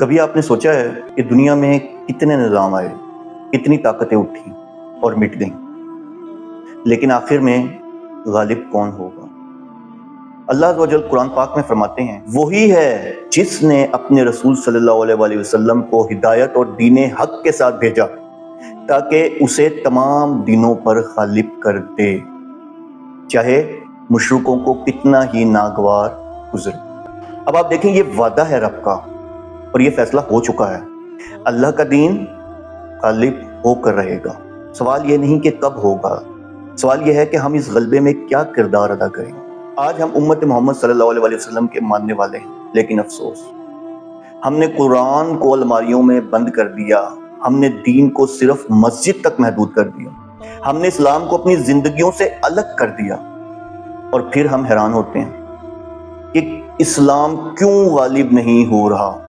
कभी आपने सोचा है कि दुनिया में कितने निज़ाम आए, कितनी ताकतें उठी और मिट गईं, लेकिन आखिर में गालिब कौन होगा? अल्लाह अज़्ज़ व जल कुरान पाक में फरमाते हैं, वही है जिसने अपने रसूल सल्लल्लाहु अलैहि वसल्लम को हिदायत और दीन हक के साथ भेजा ताकि उसे तमाम दिनों पर गालिब कर दे, चाहे मुशरिकों को कितना ही नागवार गुजरे। अब आप देखें, ये वादा है रब का और ये फैसला हो चुका है। अल्लाह का दीन गालिब होकर रहेगा। सवाल ये नहीं कि कब होगा, सवाल ये है कि हम इस गलबे में क्या किरदार अदा करें। आज हम उम्मत मोहम्मद सल्लल्लाहु अलैहि वसल्लम के मानने वाले हैं, लेकिन अफसोस हमने कुरान को अलमारियों में बंद कर दिया, हमने दीन को सिर्फ मस्जिद तक महदूद कर दिया, हमने इस्लाम को अपनी जिंदगियों से अलग कर दिया और फिर हम हैरान होते हैं कि इस्लाम क्यों गालिब नहीं हो रहा।